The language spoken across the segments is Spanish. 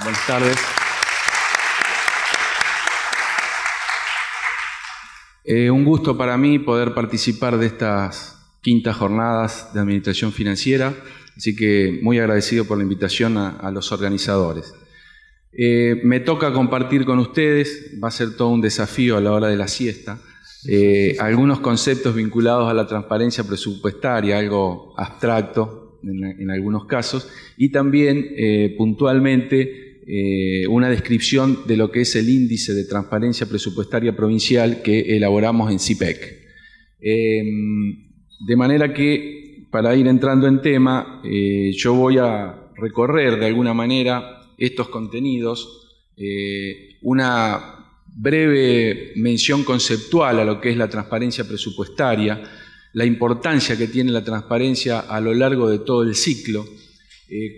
Buenas tardes. Un gusto para mí poder participar de estas quintas jornadas de Administración Financiera, así que muy agradecido por la invitación a los organizadores. Me toca compartir con ustedes, va a ser todo un desafío a la hora de la siesta, algunos conceptos vinculados a la transparencia presupuestaria, algo abstracto en algunos casos, y también puntualmente una descripción de lo que es el índice de transparencia presupuestaria provincial que elaboramos en CIPEC. De manera que, para ir entrando en tema, yo voy a recorrer de alguna manera estos contenidos, una breve mención conceptual a lo que es la transparencia presupuestaria, la importancia que tiene la transparencia a lo largo de todo el ciclo,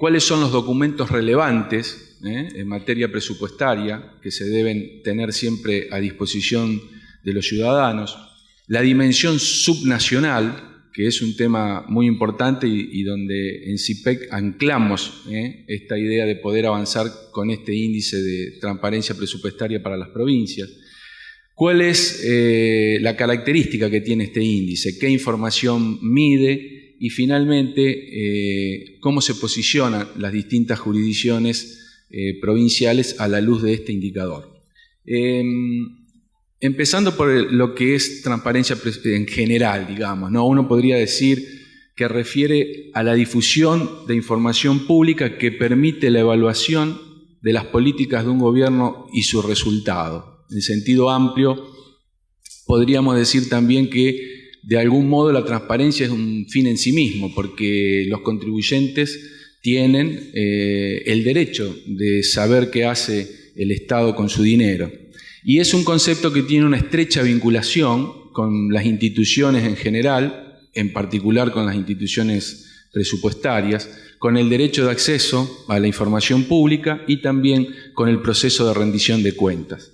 cuáles son los documentos relevantes en materia presupuestaria que se deben tener siempre a disposición de los ciudadanos, la dimensión subnacional, que es un tema muy importante y donde en CIPEC anclamos esta idea de poder avanzar con este índice de transparencia presupuestaria para las provincias. ¿Cuál es la característica que tiene este índice? ¿Qué información mide? Y finalmente, ¿cómo se posicionan las distintas jurisdicciones provinciales a la luz de este indicador? Empezando por lo que es transparencia en general, digamos, ¿no? Uno podría decir que refiere a la difusión de información pública que permite la evaluación de las políticas de un gobierno y su resultado. En sentido amplio, podríamos decir también que de algún modo la transparencia es un fin en sí mismo, porque los contribuyentes tienen el derecho de saber qué hace el Estado con su dinero. Y es un concepto que tiene una estrecha vinculación con las instituciones en general, en particular con las instituciones presupuestarias, con el derecho de acceso a la información pública y también con el proceso de rendición de cuentas.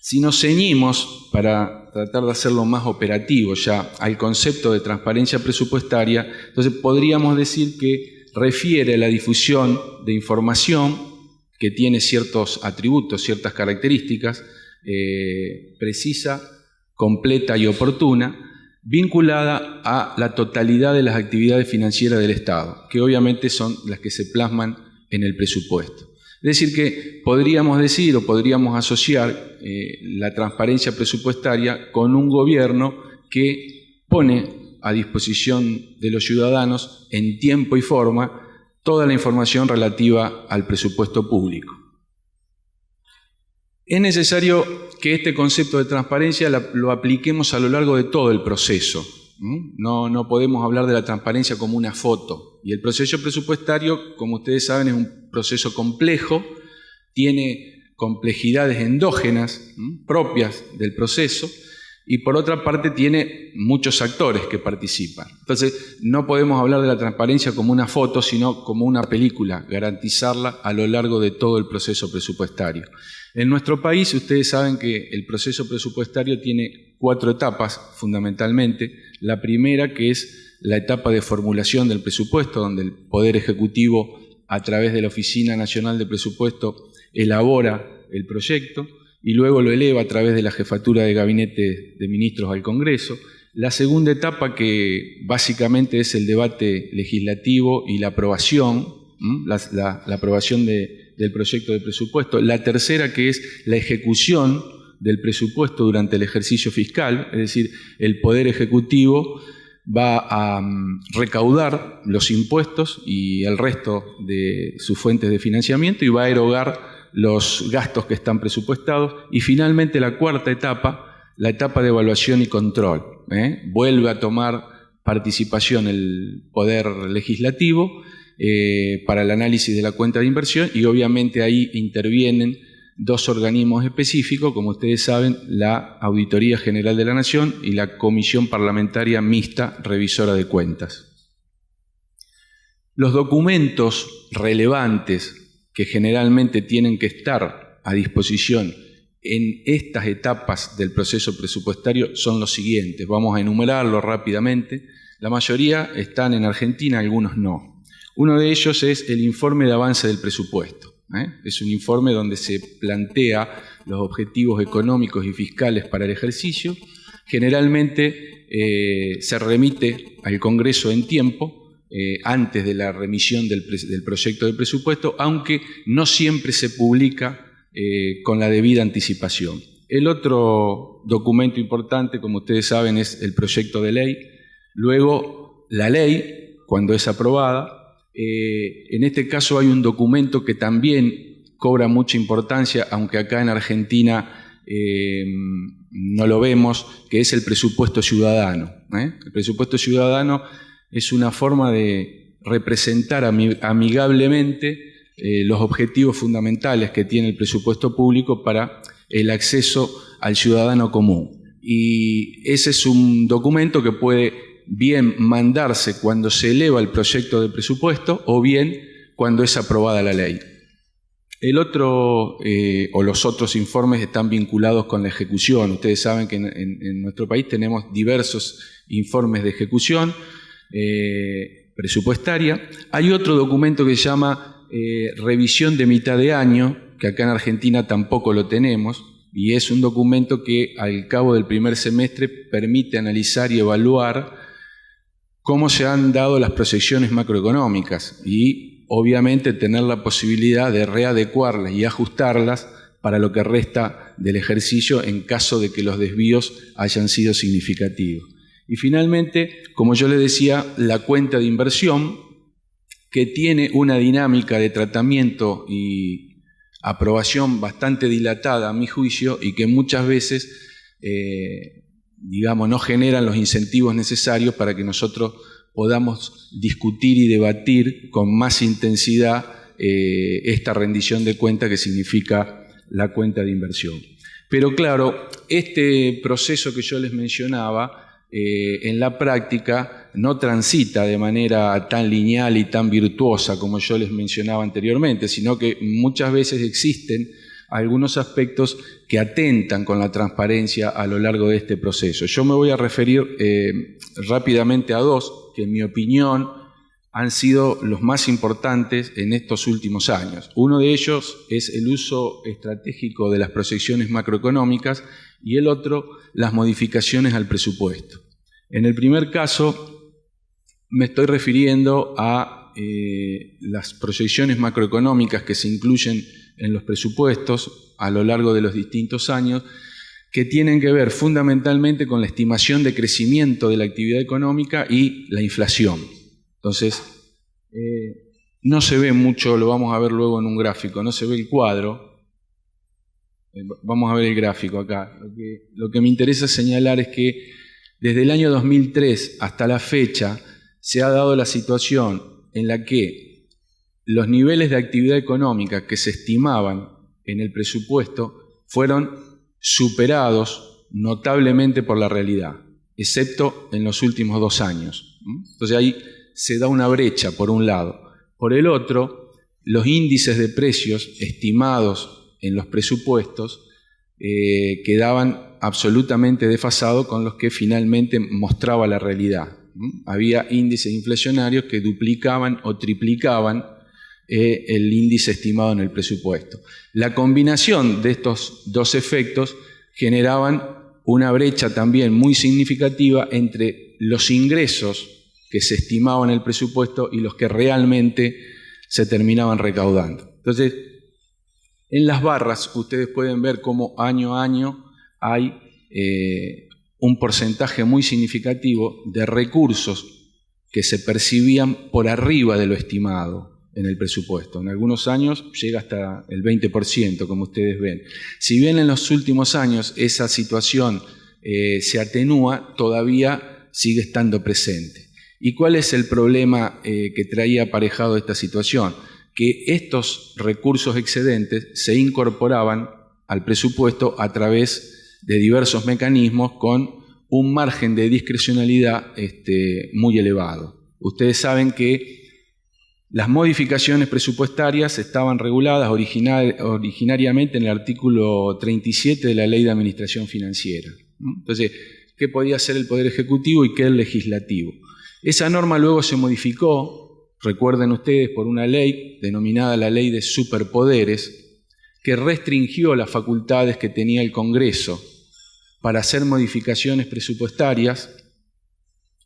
Si nos ceñimos, para tratar de hacerlo más operativo ya, al concepto de transparencia presupuestaria, entonces podríamos decir que refiere a la difusión de información que tiene ciertos atributos, ciertas características, precisa, completa y oportuna, vinculada a la totalidad de las actividades financieras del Estado, que obviamente son las que se plasman en el presupuesto. Es decir que podríamos decir o podríamos asociar la transparencia presupuestaria con un gobierno que pone a disposición de los ciudadanos en tiempo y forma toda la información relativa al presupuesto público. Es necesario que este concepto de transparencia lo apliquemos a lo largo de todo el proceso. No podemos hablar de la transparencia como una foto. Y el proceso presupuestario, como ustedes saben, es un proceso complejo, tiene complejidades endógenas propias del proceso y por otra parte tiene muchos actores que participan. Entonces no podemos hablar de la transparencia como una foto, sino como una película, garantizarla a lo largo de todo el proceso presupuestario. En nuestro país ustedes saben que el proceso presupuestario tiene 4 etapas fundamentalmente. La primera, que es la etapa de formulación del presupuesto, donde el Poder Ejecutivo, a través de la Oficina Nacional de Presupuesto, elabora el proyecto y luego lo eleva a través de la Jefatura de Gabinete de Ministros al Congreso. La segunda etapa, que básicamente es el debate legislativo y la aprobación, la aprobación del proyecto de presupuesto. La tercera, que es la ejecución del presupuesto durante el ejercicio fiscal, es decir, el Poder Ejecutivo va a recaudar los impuestos y el resto de sus fuentes de financiamiento y va a erogar los gastos que están presupuestados. Y finalmente la cuarta etapa, la etapa de evaluación y control. Vuelve a tomar participación el Poder Legislativo para el análisis de la cuenta de inversión y obviamente ahí intervienen 2 organismos específicos, como ustedes saben, la Auditoría General de la Nación y la Comisión Parlamentaria Mixta Revisora de Cuentas. Los documentos relevantes que generalmente tienen que estar a disposición en estas etapas del proceso presupuestario son los siguientes. Vamos a enumerarlos rápidamente. La mayoría están en Argentina, algunos no. Uno de ellos es el informe de avance del presupuesto. Es un informe donde se plantea los objetivos económicos y fiscales para el ejercicio. Generalmente se remite al Congreso en tiempo, antes de la remisión del proyecto de presupuesto, aunque no siempre se publica con la debida anticipación. El otro documento importante, como ustedes saben, es el proyecto de ley. Luego, la ley, cuando es aprobada. En este caso hay un documento que también cobra mucha importancia, aunque acá en Argentina no lo vemos, que es el presupuesto ciudadano. El presupuesto ciudadano es una forma de representar amigablemente los objetivos fundamentales que tiene el presupuesto público para el acceso al ciudadano común. Y ese es un documento que puede bien mandarse cuando se eleva el proyecto de presupuesto o bien cuando es aprobada la ley. El otro o los otros informes están vinculados con la ejecución. Ustedes saben que en nuestro país tenemos diversos informes de ejecución presupuestaria. Hay otro documento que se llama revisión de mitad de año, que acá en Argentina tampoco lo tenemos, y es un documento que al cabo del primer semestre permite analizar y evaluar cómo se han dado las proyecciones macroeconómicas y obviamente tener la posibilidad de readecuarlas y ajustarlas para lo que resta del ejercicio en caso de que los desvíos hayan sido significativos. Y finalmente, como yo les decía, la cuenta de inversión, que tiene una dinámica de tratamiento y aprobación bastante dilatada a mi juicio y que muchas veces no generan los incentivos necesarios para que nosotros podamos discutir y debatir con más intensidad esta rendición de cuenta que significa la cuenta de inversión. Pero claro, este proceso que yo les mencionaba, en la práctica no transita de manera tan lineal y tan virtuosa como yo les mencionaba anteriormente, sino que muchas veces existen algunos aspectos que atentan con la transparencia a lo largo de este proceso. Yo me voy a referir rápidamente a dos que en mi opinión han sido los más importantes en estos últimos años. Uno de ellos es el uso estratégico de las proyecciones macroeconómicas y el otro, las modificaciones al presupuesto. En el primer caso, me estoy refiriendo a las proyecciones macroeconómicas que se incluyen en los presupuestos a lo largo de los distintos años, que tienen que ver fundamentalmente con la estimación de crecimiento de la actividad económica y la inflación. Entonces, no se ve mucho, lo vamos a ver luego en un gráfico, no se ve el cuadro. Vamos a ver el gráfico acá. Lo que me interesa señalar es que desde el año 2003 hasta la fecha se ha dado la situación en la que los niveles de actividad económica que se estimaban en el presupuesto fueron superados notablemente por la realidad, excepto en los últimos 2 años. Entonces ahí se da una brecha por un lado. Por el otro, los índices de precios estimados en los presupuestos quedaban absolutamente desfasados con los que finalmente mostraba la realidad. Había índices inflacionarios que duplicaban o triplicaban el índice estimado en el presupuesto. La combinación de estos dos efectos generaban una brecha también muy significativa entre los ingresos que se estimaban en el presupuesto y los que realmente se terminaban recaudando. Entonces, en las barras ustedes pueden ver cómo año a año hay un porcentaje muy significativo de recursos que se percibían por arriba de lo estimado en el presupuesto. En algunos años llega hasta el 20%, como ustedes ven. Si bien en los últimos años esa situación se atenúa, todavía sigue estando presente. ¿Y cuál es el problema que traía aparejado esta situación? Que estos recursos excedentes se incorporaban al presupuesto a través de diversos mecanismos con un margen de discrecionalidad muy elevado. Ustedes saben que las modificaciones presupuestarias estaban reguladas originariamente en el artículo 37 de la Ley de Administración Financiera. Entonces, ¿qué podía hacer el Poder Ejecutivo y qué el Legislativo? Esa norma luego se modificó recuerden ustedes, por una ley denominada la Ley de Superpoderes, que restringió las facultades que tenía el Congreso para hacer modificaciones presupuestarias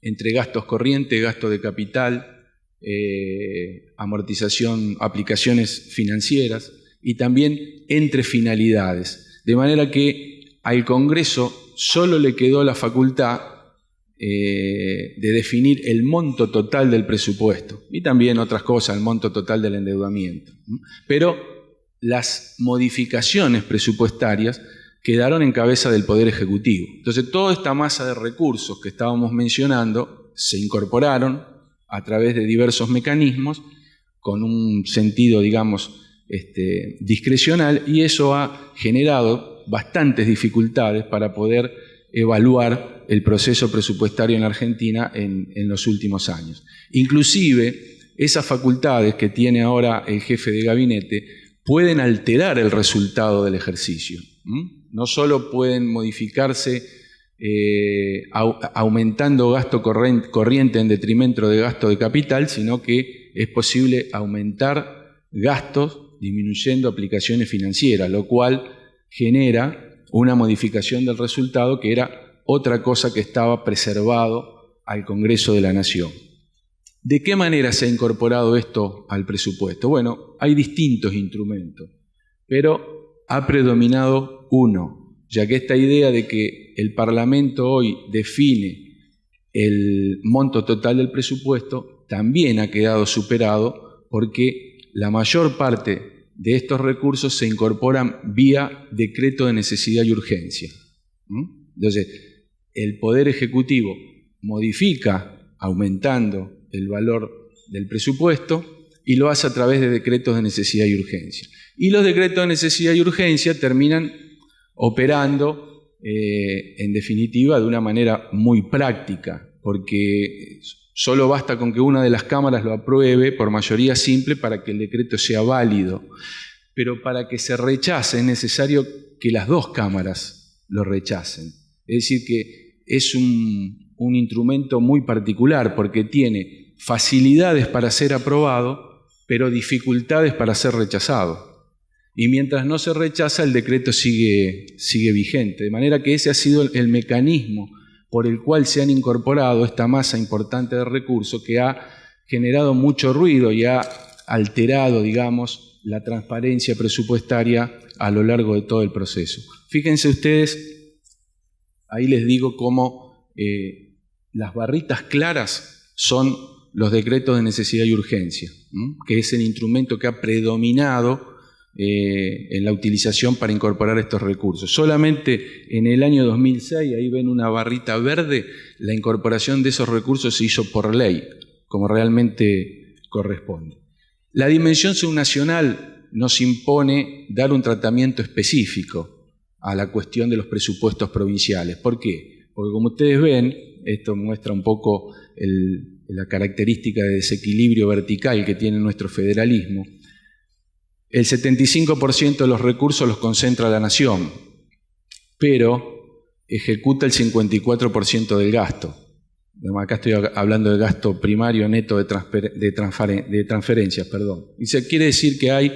entre gastos corrientes, gasto de capital, amortización, aplicaciones financieras y también entre finalidades. De manera que al Congreso solo le quedó la facultad de definir el monto total del presupuesto y también otras cosas, el monto total del endeudamiento. Pero las modificaciones presupuestarias quedaron en cabeza del Poder Ejecutivo. Entonces, toda esta masa de recursos que estábamos mencionando se incorporaron a través de diversos mecanismos con un sentido, digamos, discrecional, y eso ha generado bastantes dificultades para poder evaluar el proceso presupuestario en la Argentina en los últimos años. Inclusive, esas facultades que tiene ahora el jefe de gabinete pueden alterar el resultado del ejercicio. No solo pueden modificarse aumentando gasto corriente en detrimento de gasto de capital, sino que es posible aumentar gastos disminuyendo aplicaciones financieras, lo cual genera una modificación del resultado que era otra cosa que estaba preservado al Congreso de la Nación. ¿De qué manera se ha incorporado esto al presupuesto? Bueno, hay distintos instrumentos, pero ha predominado uno, ya que esta idea de que el Parlamento hoy define el monto total del presupuesto también ha quedado superado porque la mayor parte de estos recursos se incorporan vía decreto de necesidad y urgencia. Entonces, el Poder Ejecutivo modifica aumentando el valor del presupuesto y lo hace a través de decretos de necesidad y urgencia. Y los decretos de necesidad y urgencia terminan operando, en definitiva, de una manera muy práctica, porque solo basta con que una de las cámaras lo apruebe por mayoría simple para que el decreto sea válido. Pero para que se rechace es necesario que las dos cámaras lo rechacen. Es decir, que es un instrumento muy particular porque tiene facilidades para ser aprobado, pero dificultades para ser rechazado. Y mientras no se rechaza, el decreto sigue vigente. De manera que ese ha sido el mecanismo por el cual se han incorporado esta masa importante de recursos que ha generado mucho ruido y ha alterado, digamos, la transparencia presupuestaria a lo largo de todo el proceso. Fíjense ustedes, ahí les digo cómo las barritas claras son los decretos de necesidad y urgencia, que es el instrumento que ha predominado en la utilización para incorporar estos recursos. Solamente en el año 2006, ahí ven una barrita verde, la incorporación de esos recursos se hizo por ley, como realmente corresponde. La dimensión subnacional nos impone dar un tratamiento específico a la cuestión de los presupuestos provinciales. ¿Por qué? Porque como ustedes ven, esto muestra un poco la característica de desequilibrio vertical que tiene nuestro federalismo. El 75% de los recursos los concentra la Nación, pero ejecuta el 54% del gasto. Acá estoy hablando del gasto primario neto de transferencias. Quiere decir que hay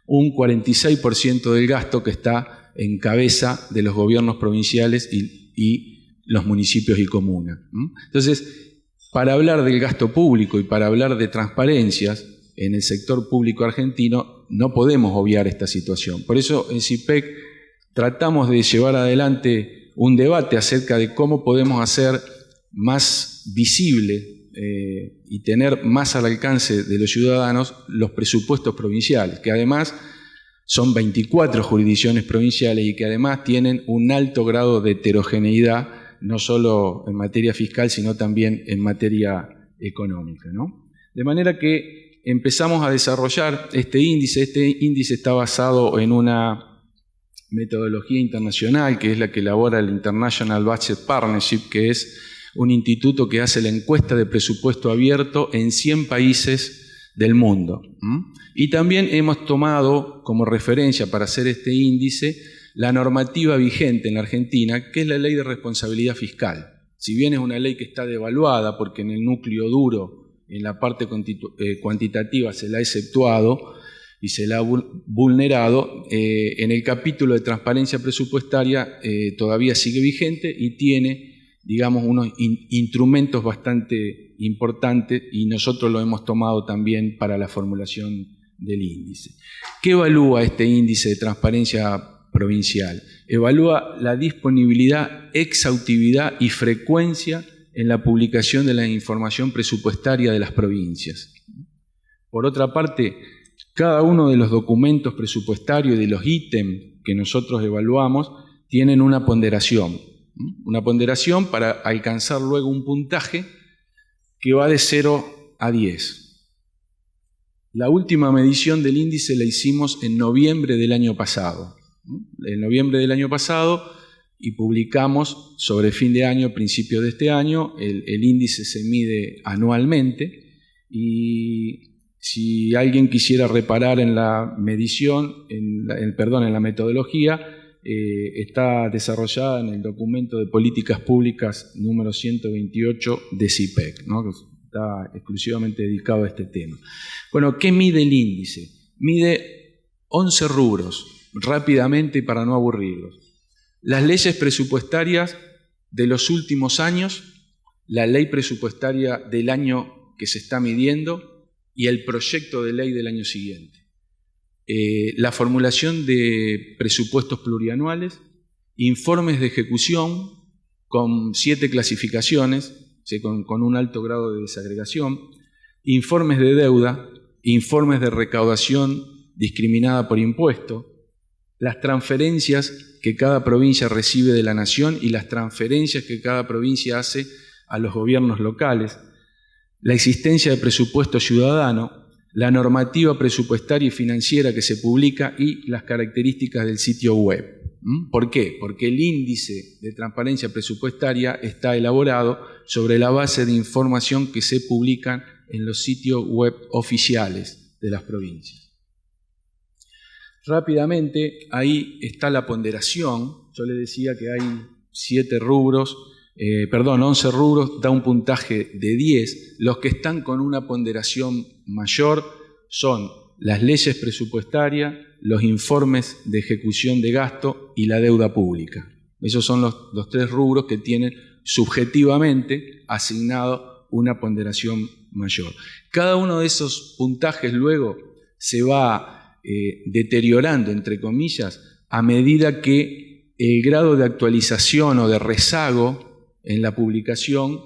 un 46% del gasto que está en cabeza de los gobiernos provinciales y los municipios y comunas. Entonces, para hablar del gasto público y para hablar de transparencias en el sector público argentino, no podemos obviar esta situación. Por eso en CIPEC tratamos de llevar adelante un debate acerca de cómo podemos hacer más visible y tener más al alcance de los ciudadanos los presupuestos provinciales, que además son 24 jurisdicciones provinciales y que además tienen un alto grado de heterogeneidad, no solo en materia fiscal, sino también en materia económica, ¿no? De manera que empezamos a desarrollar este índice. Este índice está basado en una metodología internacional que es la que elabora el International Budget Partnership, que es un instituto que hace la encuesta de presupuesto abierto en 100 países del mundo. Y también hemos tomado como referencia para hacer este índice la normativa vigente en la Argentina, que es la Ley de Responsabilidad Fiscal. Si bien es una ley que está devaluada porque en el núcleo duro en la parte cuantitativa se la ha exceptuado y se la ha vulnerado, en el capítulo de transparencia presupuestaria todavía sigue vigente y tiene, digamos, unos instrumentos bastante importantes, y nosotros lo hemos tomado también para la formulación del índice. ¿Qué evalúa este índice de transparencia provincial? Evalúa la disponibilidad, exhaustividad y frecuencia en la publicación de la información presupuestaria de las provincias. Por otra parte, cada uno de los documentos presupuestarios y de los ítems que nosotros evaluamos tienen una ponderación para alcanzar luego un puntaje que va de 0 a 10. La última medición del índice la hicimos en noviembre del año pasado. En noviembre del año pasado, y publicamos sobre fin de año, principio de este año. El índice se mide anualmente, y si alguien quisiera reparar en la medición, en la metodología, está desarrollada en el documento de políticas públicas número 128 de CIPEC, ¿no? Está exclusivamente dedicado a este tema. Bueno, ¿qué mide el índice? Mide 11 rubros, rápidamente y para no aburrirlos. Las leyes presupuestarias de los últimos años, la ley presupuestaria del año que se está midiendo y el proyecto de ley del año siguiente. La formulación de presupuestos plurianuales, informes de ejecución con 7 clasificaciones, con un alto grado de desagregación, informes de deuda, informes de recaudación discriminada por impuesto, las transferencias que cada provincia recibe de la nación y las transferencias que cada provincia hace a los gobiernos locales, la existencia de presupuesto ciudadano, la normativa presupuestaria y financiera que se publica y las características del sitio web. ¿Por qué? Porque el índice de transparencia presupuestaria está elaborado sobre la base de información que se publican en los sitios web oficiales de las provincias. Rápidamente, ahí está la ponderación. Yo les decía que hay 11 rubros, da un puntaje de 10. Los que están con una ponderación mayor son las leyes presupuestarias, los informes de ejecución de gasto y la deuda pública. Esos son los 3 rubros que tienen subjetivamente asignado una ponderación mayor. Cada uno de esos puntajes luego se va deteriorando, entre comillas, a medida que el grado de actualización o de rezago en la publicación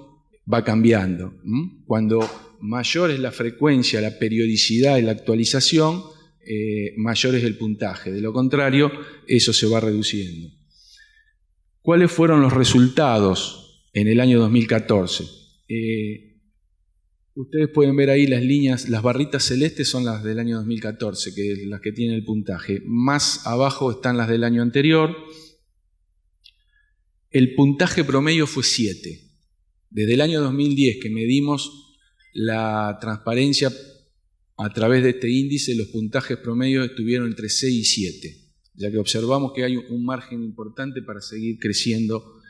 va cambiando. Cuando mayor es la frecuencia, la periodicidad y la actualización, mayor es el puntaje. De lo contrario, eso se va reduciendo. ¿Cuáles fueron los resultados en el año 2014? Ustedes pueden ver ahí las líneas, las barritas celestes son las del año 2014, que es las que tienen el puntaje. Más abajo están las del año anterior. El puntaje promedio fue 7. Desde el año 2010 que medimos la transparencia a través de este índice, los puntajes promedios estuvieron entre 6 y 7, ya que observamos que hay un margen importante para seguir creciendo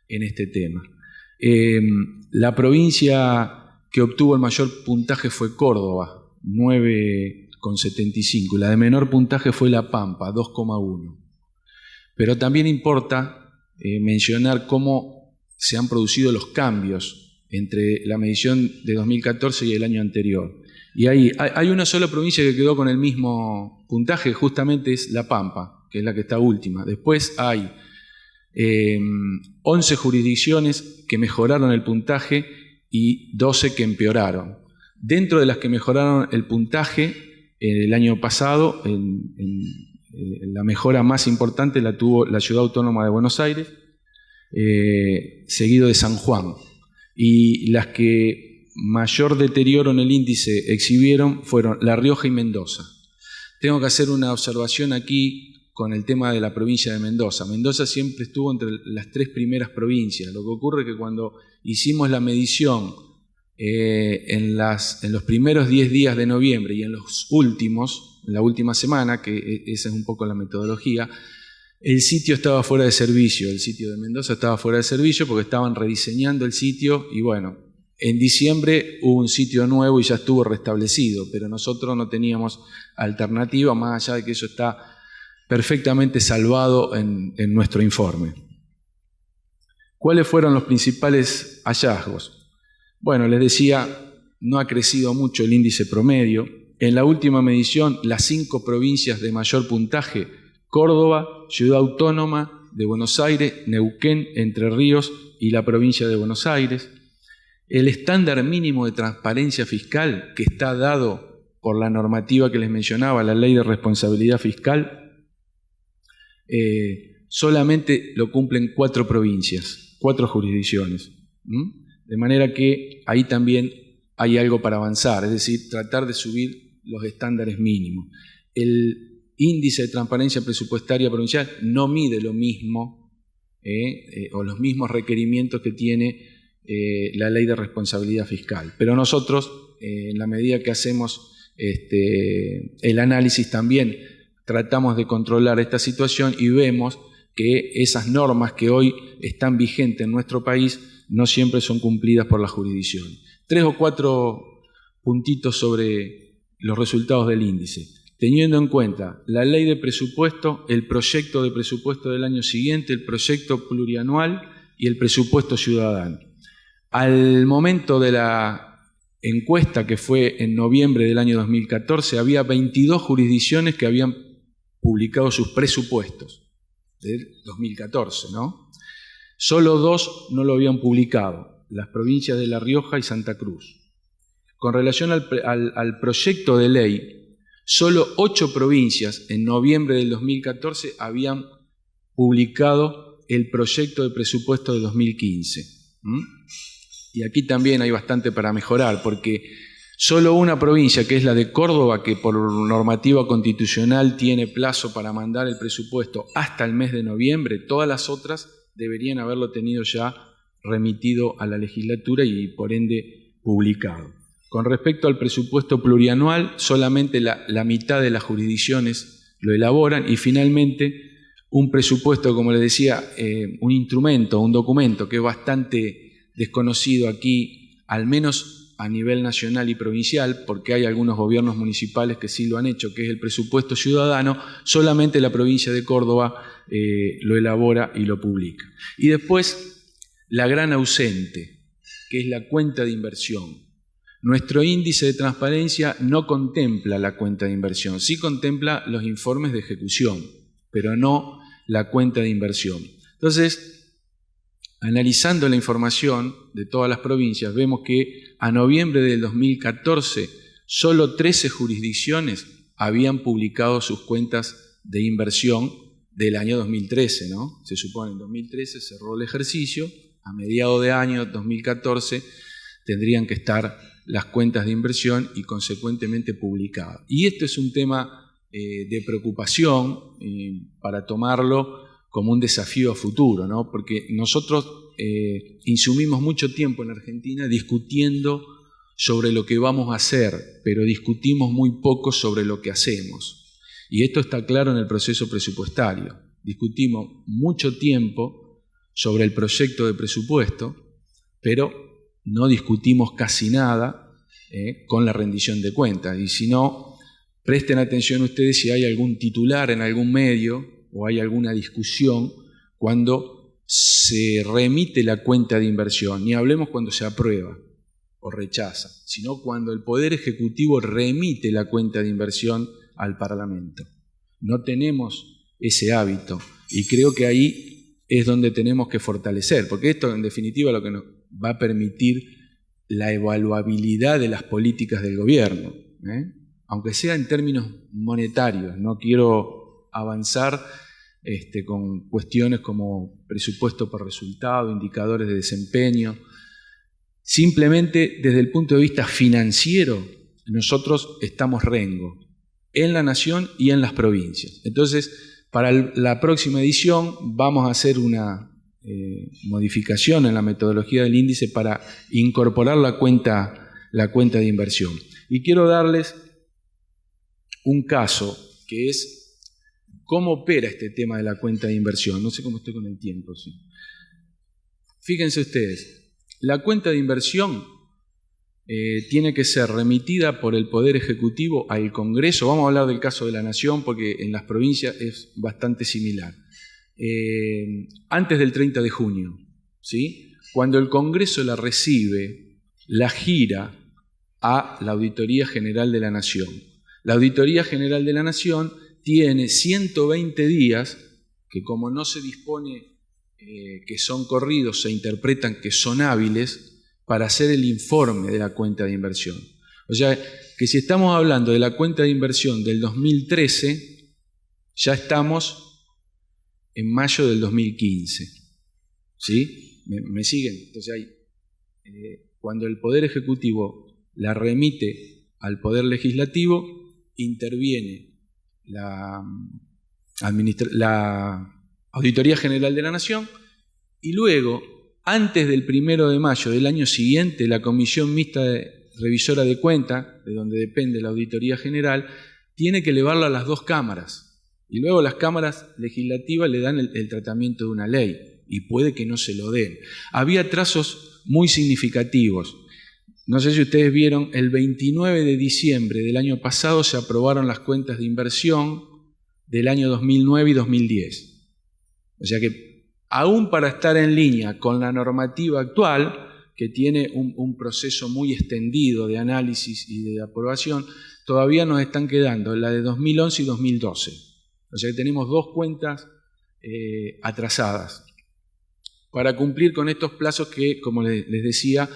en este tema. La provincia que obtuvo el mayor puntaje fue Córdoba, 9,75, y la de menor puntaje fue La Pampa, 2,1. Pero también importa mencionar cómo se han producido los cambios entre la medición de 2014 y el año anterior. Y hay una sola provincia que quedó con el mismo puntaje, justamente es La Pampa, que es la que está última. Después hay 11 jurisdicciones que mejoraron el puntaje y 12 que empeoraron. Dentro de las que mejoraron el puntaje, el año pasado, la mejora más importante la tuvo la Ciudad Autónoma de Buenos Aires, seguido de San Juan. Y las que mayor deterioro en el índice exhibieron fueron La Rioja y Mendoza. Tengo que hacer una observación aquí con el tema de la provincia de Mendoza. Mendoza siempre estuvo entre las 3 primeras provincias. Lo que ocurre es que cuando hicimos la medición en los primeros 10 días de noviembre y en los últimos, en la última semana, que esa es un poco la metodología, el sitio estaba fuera de servicio, el sitio de Mendoza estaba fuera de servicio porque estaban rediseñando el sitio y bueno, En diciembre hubo un sitio nuevo y ya estuvo restablecido, pero nosotros no teníamos alternativa, más allá de que eso está perfectamente salvado en nuestro informe. ¿Cuáles fueron los principales hallazgos? Bueno, les decía, no ha crecido mucho el índice promedio. En la última medición, las 5 provincias de mayor puntaje, Córdoba, Ciudad Autónoma de Buenos Aires, Neuquén, Entre Ríos y la provincia de Buenos Aires. El estándar mínimo de transparencia fiscal que está dado por la normativa que les mencionaba, la Ley de Responsabilidad Fiscal, solamente lo cumplen 4 provincias, 4 jurisdicciones. De manera que ahí también hay algo para avanzar, es decir, tratar de subir los estándares mínimos. El índice de transparencia presupuestaria provincial no mide lo mismo o los mismos requerimientos que tiene la Ley de Responsabilidad Fiscal. Pero nosotros, en la medida que hacemos el análisis, también tratamos de controlar esta situación y vemos que esas normas que hoy están vigentes en nuestro país no siempre son cumplidas por la jurisdicción. 3 o 4 puntitos sobre los resultados del índice. Teniendo en cuenta la ley de presupuesto, el proyecto de presupuesto del año siguiente, el proyecto plurianual y el presupuesto ciudadano. Al momento de la encuesta, que fue en noviembre del año 2014, había 22 jurisdicciones que habían publicado sus presupuestos del 2014, ¿no? Solo 2 no lo habían publicado, las provincias de La Rioja y Santa Cruz. Con relación al proyecto de ley, solo 8 provincias en noviembre del 2014 habían publicado el proyecto de presupuesto de 2015. Y aquí también hay bastante para mejorar, porque solo una provincia, que es la de Córdoba, que por normativa constitucional tiene plazo para mandar el presupuesto hasta el mes de noviembre, todas las otras deberían haberlo tenido ya remitido a la legislatura y por ende publicado. Con respecto al presupuesto plurianual, solamente la mitad de las jurisdicciones lo elaboran y finalmente un presupuesto, como les decía, un instrumento, un documento que es bastante desconocido aquí, al menos a nivel nacional y provincial, porque hay algunos gobiernos municipales que sí lo han hecho, que es el presupuesto ciudadano, solamente la provincia de Córdoba lo elabora y lo publica. Y después, la gran ausente, que es la cuenta de inversión. Nuestro índice de transparencia no contempla la cuenta de inversión, sí contempla los informes de ejecución, pero no la cuenta de inversión. Entonces, analizando la información de todas las provincias, vemos que a noviembre del 2014 solo 13 jurisdicciones habían publicado sus cuentas de inversión del año 2013, ¿no? Se supone en 2013 cerró el ejercicio, a mediados de año 2014 tendrían que estar las cuentas de inversión y consecuentemente publicadas. Y esto es un tema de preocupación para tomarlo como un desafío a futuro, ¿no? Porque nosotros insumimos mucho tiempo en Argentina discutiendo sobre lo que vamos a hacer, pero discutimos muy poco sobre lo que hacemos. Y esto está claro en el proceso presupuestario. Discutimos mucho tiempo sobre el proyecto de presupuesto, pero no discutimos casi nada con la rendición de cuentas. Y si no, presten atención ustedes si hay algún titular en algún medio o hay alguna discusión cuando se remite la cuenta de inversión, ni hablemos cuando se aprueba o rechaza, sino cuando el Poder Ejecutivo remite la cuenta de inversión al Parlamento. No tenemos ese hábito y creo que ahí es donde tenemos que fortalecer, porque esto en definitiva lo que nos va a permitir la evaluabilidad de las políticas del gobierno, aunque sea en términos monetarios. No quiero avanzar con cuestiones como presupuesto por resultado, indicadores de desempeño. Simplemente desde el punto de vista financiero, nosotros estamos rengo en la nación y en las provincias. Entonces, para la próxima edición vamos a hacer una modificación en la metodología del índice para incorporar la cuenta de inversión. Y quiero darles un caso que es cómo opera este tema de la cuenta de inversión. No sé cómo estoy con el tiempo. ¿Sí? Fíjense ustedes, la cuenta de inversión tiene que ser remitida por el Poder Ejecutivo al Congreso. Vamos a hablar del caso de la Nación porque en las provincias es bastante similar. Antes del 30 de junio, ¿sí? Cuando el Congreso la recibe, la gira a la Auditoría General de la Nación. La Auditoría General de la Nación tiene 120 días, que como no se dispone que son corridos, se interpretan que son hábiles, para hacer el informe de la cuenta de inversión. O sea, que si estamos hablando de la cuenta de inversión del 2013, ya estamos en mayo del 2015. ¿Sí? ¿Me siguen? Entonces, cuando el Poder Ejecutivo la remite al Poder Legislativo, interviene la Auditoría General de la Nación y luego, antes del 1 de mayo del año siguiente, la Comisión Mixta Revisora de Cuentas, de donde depende la Auditoría General, tiene que elevarla a las dos cámaras. Y luego las cámaras legislativas le dan el tratamiento de una ley, y puede que no se lo den. Había trazos muy significativos. No sé si ustedes vieron, el 29 de diciembre del año pasado se aprobaron las cuentas de inversión del año 2009 y 2010. O sea que aún para estar en línea con la normativa actual, que tiene un proceso muy extendido de análisis y de aprobación, todavía nos están quedando la de 2011 y 2012. O sea que tenemos dos cuentas atrasadas. Para cumplir con estos plazos que, como les decía,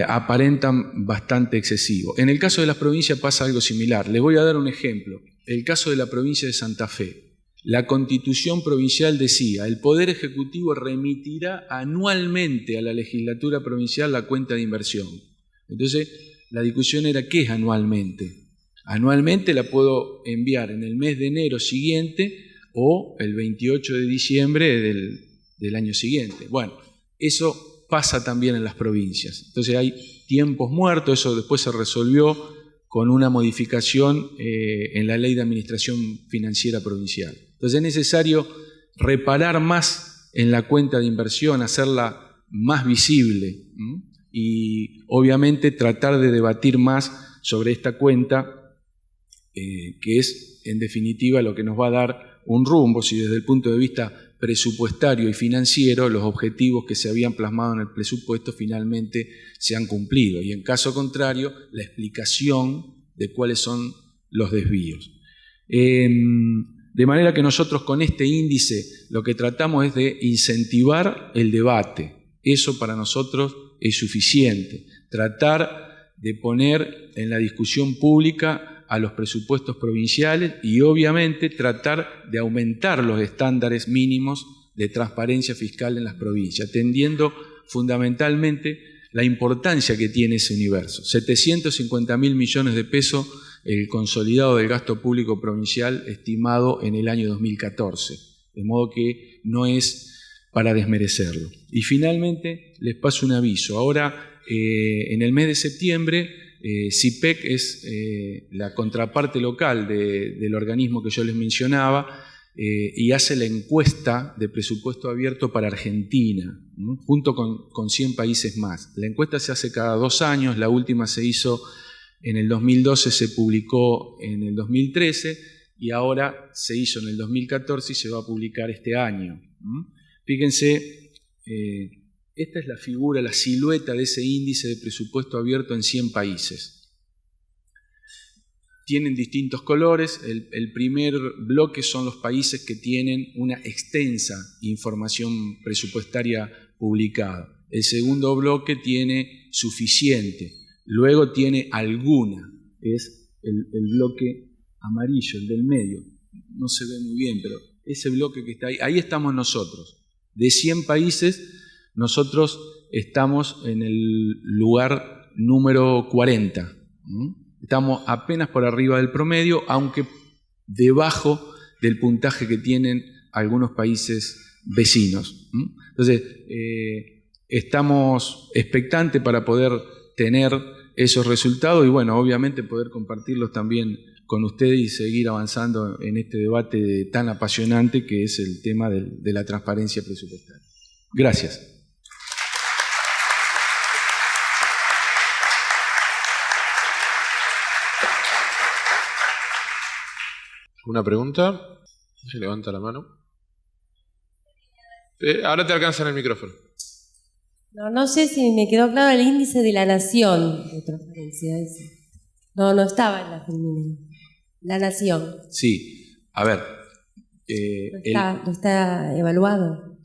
aparentan bastante excesivos. En el caso de las provincias pasa algo similar. Les voy a dar un ejemplo. El caso de la provincia de Santa Fe. La Constitución provincial decía, el Poder Ejecutivo remitirá anualmente a la legislatura provincial la cuenta de inversión. Entonces, la discusión era, ¿qué es anualmente? Anualmente la puedo enviar en el mes de enero siguiente o el 28 de diciembre del año siguiente. Bueno, eso pasa también en las provincias. Entonces hay tiempos muertos, eso después se resolvió con una modificación en la Ley de Administración Financiera Provincial. Entonces es necesario reparar más en la cuenta de inversión, hacerla más visible y obviamente tratar de debatir más sobre esta cuenta que es en definitiva lo que nos va a dar un rumbo, si desde el punto de vista presupuestario y financiero los objetivos que se habían plasmado en el presupuesto finalmente se han cumplido y en caso contrario la explicación de cuáles son los desvíos. De manera que nosotros con este índice lo que tratamos es de incentivar el debate. Eso para nosotros es suficiente. Tratar de poner en la discusión pública a los presupuestos provinciales y obviamente tratar de aumentar los estándares mínimos de transparencia fiscal en las provincias, atendiendo fundamentalmente la importancia que tiene ese universo. 750.000 millones de pesos el consolidado del gasto público provincial estimado en el año 2014, de modo que no es para desmerecerlo. Y finalmente les paso un aviso. Ahora, en el mes de septiembre, CIPEC es la contraparte local del organismo que yo les mencionaba y hace la encuesta de presupuesto abierto para Argentina, junto con 100 países más. La encuesta se hace cada 2 años, la última se hizo en el 2012, se publicó en el 2013 y ahora se hizo en el 2014 y se va a publicar este año. Fíjense, esta es la figura, la silueta de ese índice de presupuesto abierto en 100 países. Tienen distintos colores. El primer bloque son los países que tienen una extensa información presupuestaria publicada. El segundo bloque tiene suficiente. Luego tiene alguna, es el bloque amarillo, el del medio. No se ve muy bien, pero ese bloque que está ahí, ahí estamos nosotros. De 100 países, nosotros estamos en el lugar número 40. Estamos apenas por arriba del promedio, aunque debajo del puntaje que tienen algunos países vecinos. Entonces, estamos expectantes para poder tener esos resultados y, bueno, obviamente poder compartirlos también con ustedes y seguir avanzando en este debate tan apasionante que es el tema de la transparencia presupuestaria. Gracias. ¿Una pregunta? Se levanta la mano. Ahora te alcanza en el micrófono. No sé si me quedó claro el índice de la nación de transparencia ese. No estaba en la femenina. La nación. Sí, a ver. ¿No está evaluado?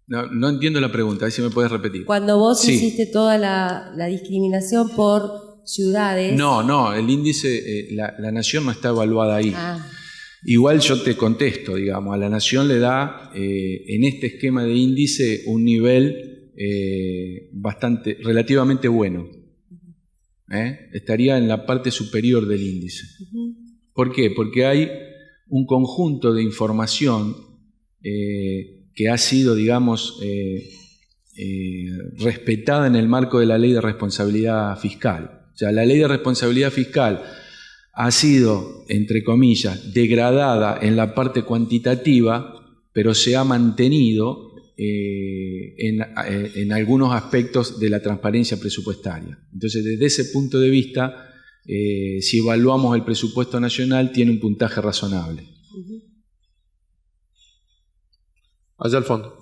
No entiendo la pregunta, a ver si me puedes repetir. Cuando vos hiciste toda la discriminación por ciudades... No, el índice, la nación no está evaluada ahí. Igual yo te contesto, digamos, a la nación le da en este esquema de índice un nivel relativamente bueno. Estaría en la parte superior del índice. ¿Por qué? Porque hay un conjunto de información que ha sido, digamos, respetada en el marco de la Ley de Responsabilidad Fiscal. O sea, la Ley de Responsabilidad Fiscal ha sido, entre comillas, degradada en la parte cuantitativa, pero se ha mantenido en algunos aspectos de la transparencia presupuestaria. Entonces, desde ese punto de vista, si evaluamos el presupuesto nacional, tiene un puntaje razonable. Allá al fondo.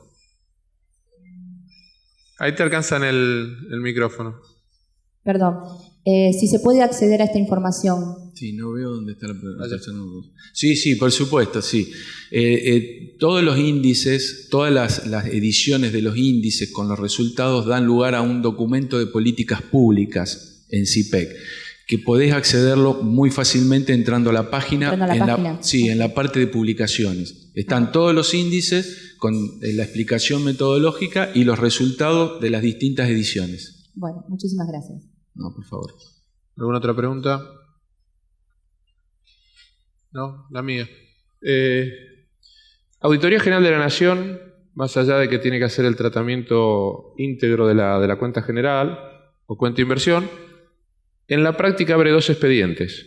Ahí te alcanzan el micrófono. Perdón. Si se puede acceder a esta información. Sí, no veo dónde está la presentación. Sí, por supuesto, sí. Todos los índices, todas las ediciones de los índices con los resultados dan lugar a un documento de políticas públicas en CIPEC, que podés accederlo muy fácilmente entrando a la página. En la parte de publicaciones. Están todos los índices con la explicación metodológica y los resultados de las distintas ediciones. Bueno, muchísimas gracias. No, por favor. ¿Alguna otra pregunta? No, la mía. Auditoría General de la Nación, más allá de que tiene que hacer el tratamiento íntegro de la cuenta general o cuenta inversión, en la práctica abre dos expedientes.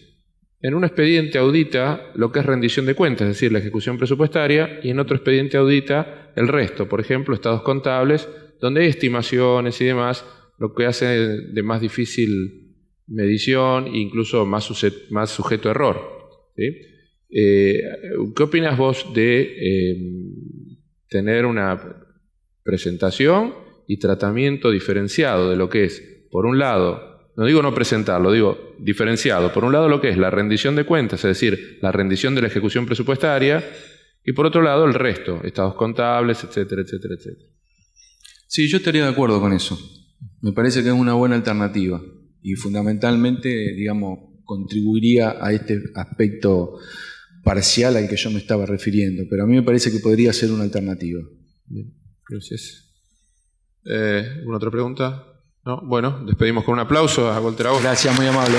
En un expediente audita lo que es rendición de cuentas, es decir, la ejecución presupuestaria, y en otro expediente audita el resto, por ejemplo, estados contables, donde hay estimaciones y demás, lo que hace de más difícil medición e incluso más sujeto a error. ¿Sí? ¿Qué opinas vos de tener una presentación y tratamiento diferenciado de lo que es, por un lado, no digo no presentarlo, digo diferenciado, por un lado lo que es la rendición de cuentas, es decir, la rendición de la ejecución presupuestaria, y por otro lado el resto, estados contables, etcétera, etcétera, etcétera? Sí, yo estaría de acuerdo con eso. Me parece que es una buena alternativa y fundamentalmente, digamos, contribuiría a este aspecto parcial al que yo me estaba refiriendo, pero a mí me parece que podría ser una alternativa. Bien, gracias. ¿Alguna otra pregunta? No, bueno, despedimos con un aplauso a Walter Agos. Gracias, muy amable.